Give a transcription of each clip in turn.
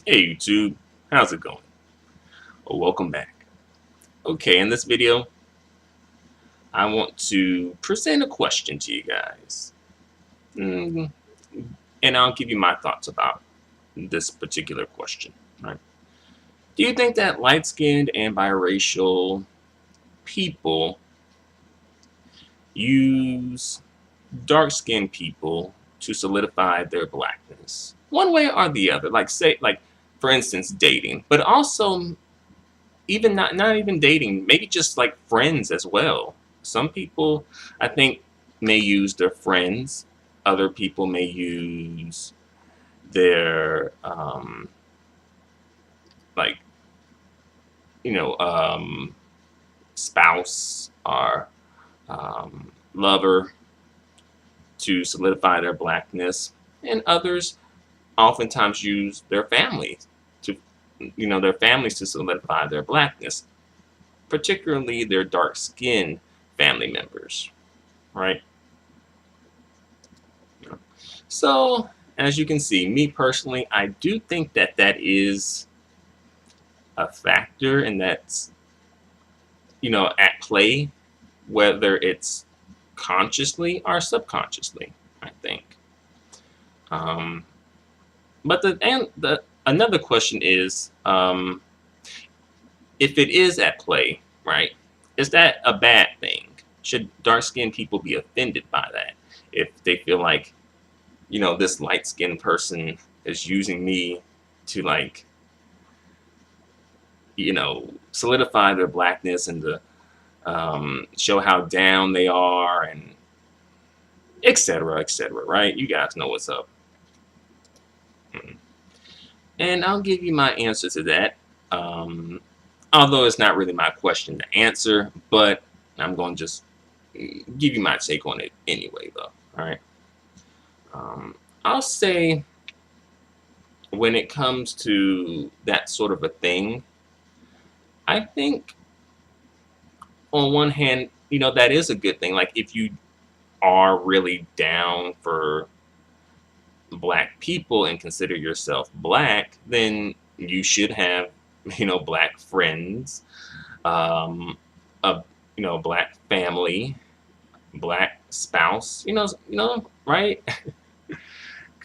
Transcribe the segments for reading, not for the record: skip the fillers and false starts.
Hey YouTube, how's it going? Well, welcome back. Okay, in this video, I want to present a question to you guys. Mm, and I'll give you my thoughts about this particular question. Right? Do you think that light-skinned and biracial people use dark-skinned people to solidify their blackness? One way or the other. Like for instance, dating, but also even not even dating, maybe just like friends as well. Some people, I think, may use their friends. Other people may use their like spouse or lover to solidify their blackness, and others oftentimes use their families to their families to solidify their blackness, particularly their dark skinned family members, right? So, as you can see, me personally, I do think that that is a factor, and that's at play, whether it's consciously or subconsciously. I think. Um, but the another question is, if it is at play, right? Is that a bad thing? Should dark skinned people be offended by that if they feel like this light skinned person is using me to like solidify their blackness and to show how down they are and etc. etc. Right? You guys know what's up. And I'll give you my answer to that. Um, Although it's not really my question to answer, but I'm going to just give you my take on it anyway, though. All right. I'll say when it comes to that sort of a thing, I think on one hand, that is a good thing. Like if you are really down for black people and consider yourself black, then you should have, black friends, um, a black family, black spouse. Right?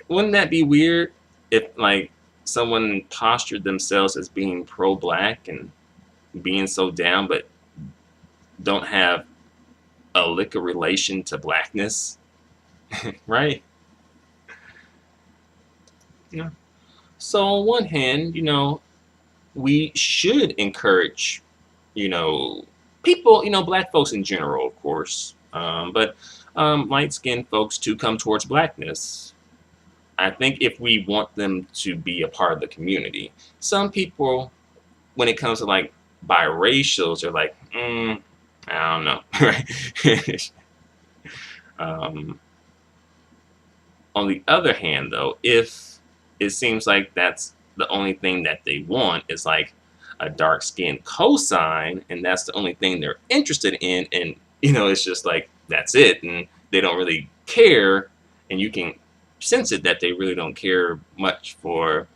Wouldn't that be weird if like someone postured themselves as being pro-black and being so down, but don't have a lick of relation to blackness, right? Yeah. So on one hand, we should encourage, you know, people, black folks in general, of course, but light-skinned folks to come towards blackness. I think if we want them to be a part of the community, some people, when it comes to like biracials, are like, I don't know, right? um, on the other hand, though, if it seems like that's the only thing that they want is like a dark skinned cosign, and that's the only thing they're interested in, and it's just like that's it, and they don't really care, and you can sense it that they really don't care much for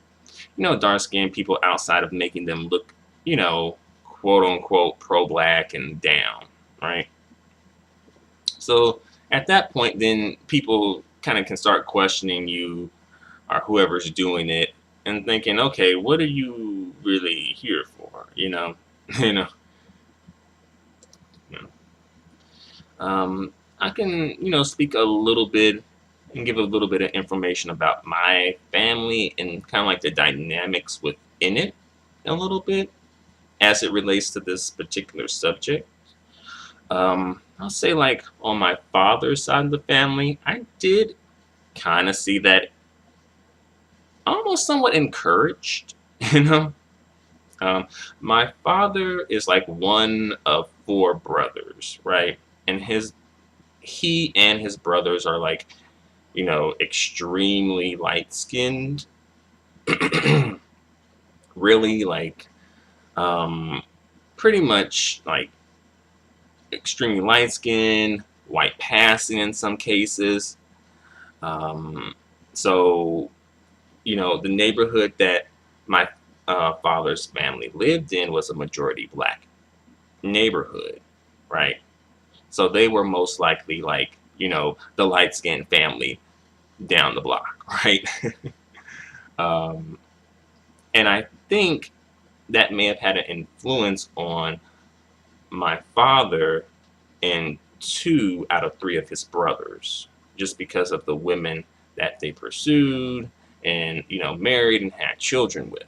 dark skinned people outside of making them look quote unquote pro black and down, right? So at that point, then people kind of can start questioning you or whoever's doing it and thinking, okay, what are you really here for? you know. I can speak a little bit and give a little bit of information about my family and kind of like the dynamics within it a little bit as it relates to this particular subject. I'll say like on my father's side of the family, I did kind of see that almost somewhat encouraged, you know. My father is like one of four brothers, right? And he and his brothers are like, extremely light skinned, really like, pretty much like extremely light skinned, white passing in some cases. Um, so, the neighborhood that my father's family lived in was a majority black neighborhood, right? So they were most likely like, the light skinned family down the block, right? um, and I think that may have had an influence on my father and two out of three of his brothers, just because of the women that they pursued and, married and had children with.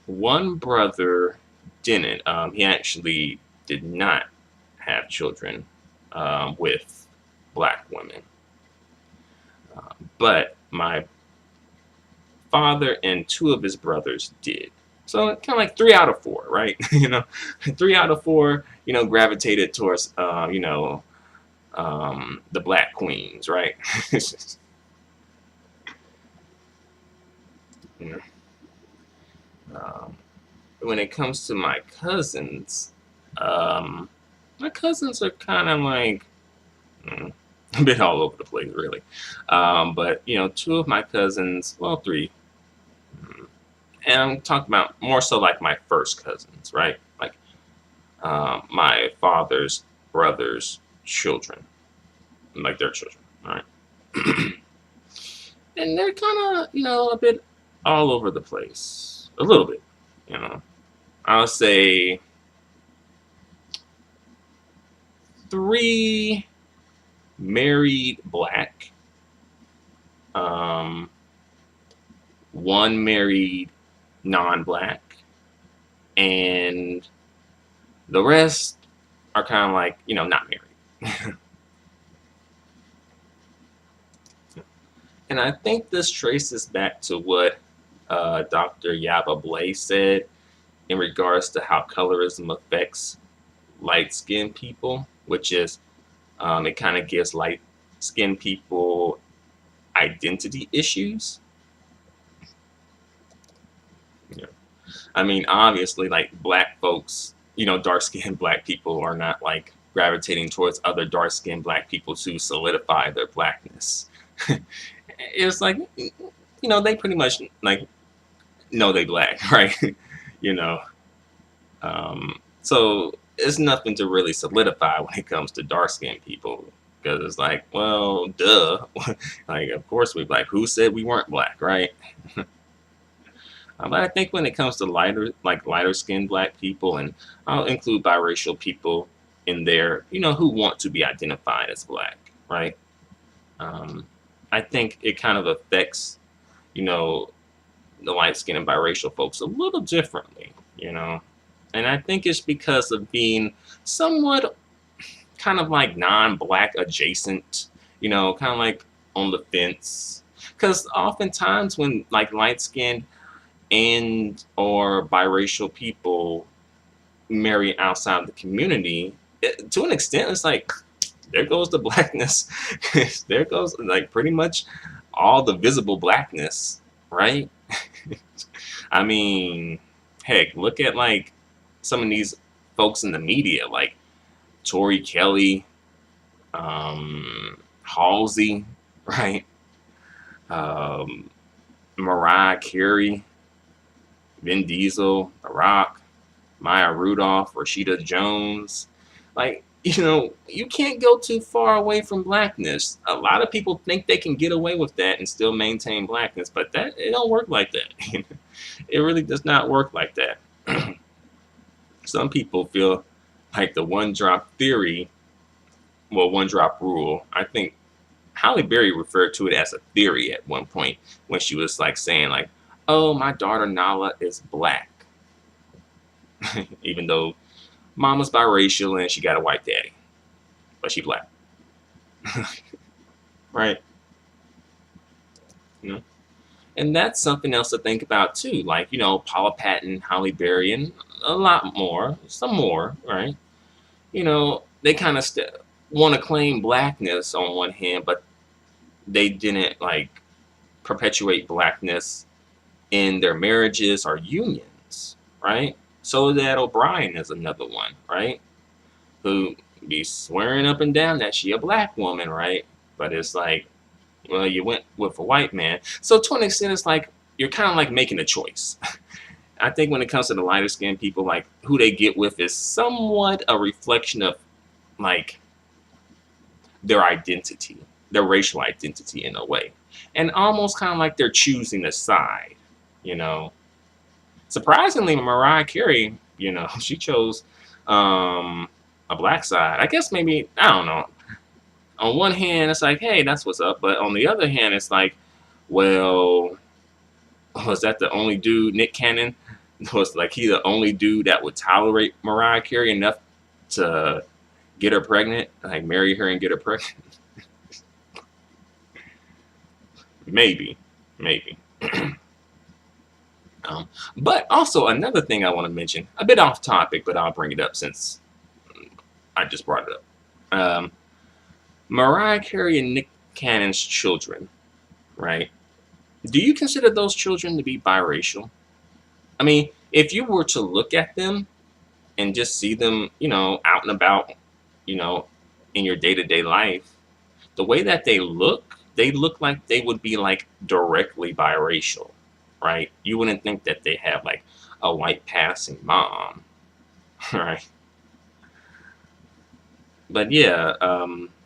One brother didn't. He actually did not have children with black women. But my father and two of his brothers did. So kind of like 3 out of 4, right? 3 out of 4, gravitated towards, the black queens, right? You um, when it comes to um, my cousins are kind of like mm, a bit all over the place, really. But two of my cousins, well, three, mm, and I'm talking about more so like my first cousins, right? Like my father's brother's children, like their children, all right? And they're kind of, a bit all over the place, a little bit, you know. I'll say three married black, um, one married non-black, and the rest are kind of like, not married. And I think this traces back to what Dr. Yaba Blay said in regards to how colorism affects light-skinned people, which is it kind of gives light-skinned people identity issues. Yeah. I mean, obviously, like black folks, dark-skinned black people are not like gravitating towards other dark-skinned black people to solidify their blackness. It's like, they pretty much like know they black, right? you know, so it's nothing to really solidify when it comes to dark-skinned people because it's like, well, duh, like of course we black. Who said we weren't black, right? But I think when it comes to lighter skinned black people, and I'll include biracial people in there, who want to be identified as black, right? Um, I think it kind of affects, the light skinned and biracial folks a little differently. And I think it's because of being somewhat kind of like non-black adjacent, kind of like on the fence. Because oftentimes when like light skinned and or biracial people marry outside the community, to an extent, it's like there goes the blackness. There goes like pretty much all the visible blackness, right? I mean, heck, look at like some of these folks in the media, like Tori Kelly, Halsey, right? Um, Mariah Carey, Vin Diesel, The Rock, Maya Rudolph, Rashida Jones. Like, you can't go too far away from blackness. A lot of people think they can get away with that and still maintain blackness, but it don't work like that. It really does not work like that. Some people feel like the one drop theory, well, one drop rule. I think Halle Berry referred to it as a theory at one point when she was like saying like, "Oh, my daughter Nala is black," even though mama's biracial and she got a white daddy, but she black, right? You know, and that's something else to think about too. Like Paula Patton, Halle Berry, and a lot more, some more, right? They kind of want to claim blackness on one hand, but they didn't like perpetuate blackness in their marriages or unions, right? Soledad O'Brien is another one, right? Who be swearing up and down that she a black woman, right? But it's like, well, you went with a white man. So to an extent, it's like you're kind of like making a choice. I think when it comes to the lighter skinned people, like who they get with is somewhat a reflection of like their identity, their racial identity in a way, and almost kind of like they're choosing a side, you know. Surprisingly, Mariah Carey, you know, she chose a black side. I guess maybe, I don't know. On one hand, it's like, hey, that's what's up, but on the other hand, it's like, well, was that the only dude, Nick Cannon? Was like he the only dude that would tolerate Mariah Carey enough to get her pregnant, like marry her and get her pregnant? Maybe, maybe. But also another thing I want to mention, a bit off topic, but I'll bring it up since I just brought it up. Mariah Carey and Nick Cannon's children, right? Do you consider those children to be biracial? I mean, if you were to look at them and just see them, you know, out and about, you know, in your day-to-day life, the way that they look like they would be like directly biracial, right? You wouldn't think that they have like a white passing mom, right? But yeah,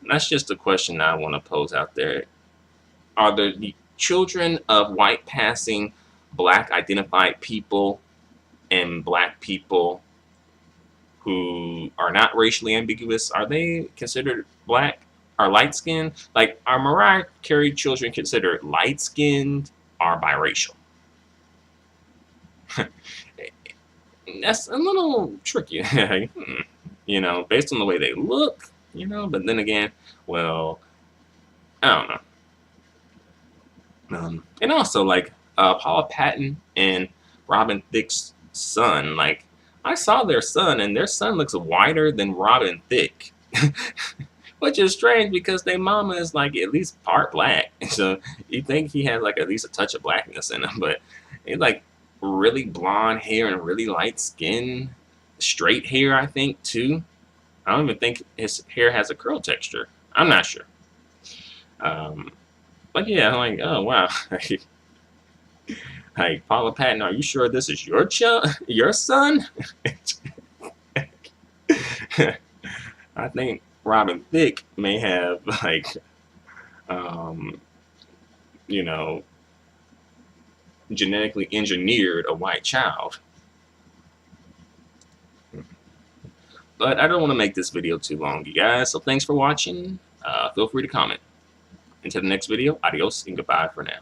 that's just a question I want to pose out there. Are the children of white passing black identified people and black people who are not racially ambiguous, are they considered black or light skinned? Like, are Mariah Carey children considered light skinned or biracial? That's a little tricky. You know, based on the way they look, you know, but then again, well, I don't know. And also, like, Paula Patton and Robin Thicke's son, like, I saw their son, and their son looks whiter than Robin Thicke. Which is strange because their mama is like at least part black. So you think he has like at least a touch of blackness in him, but he's like really blonde hair and really light skin, straight hair, I think, too. I don't even think his hair has a curl texture. I'm not sure. But yeah, I'm like, oh wow. Like, Paula Patton, are you sure this is your son? I think Robin Thicke may have like, you know, genetically engineered a white child. But I don't want to make this video too long, you guys. So thanks for watching. Feel free to comment. Until the next video, adios and goodbye for now.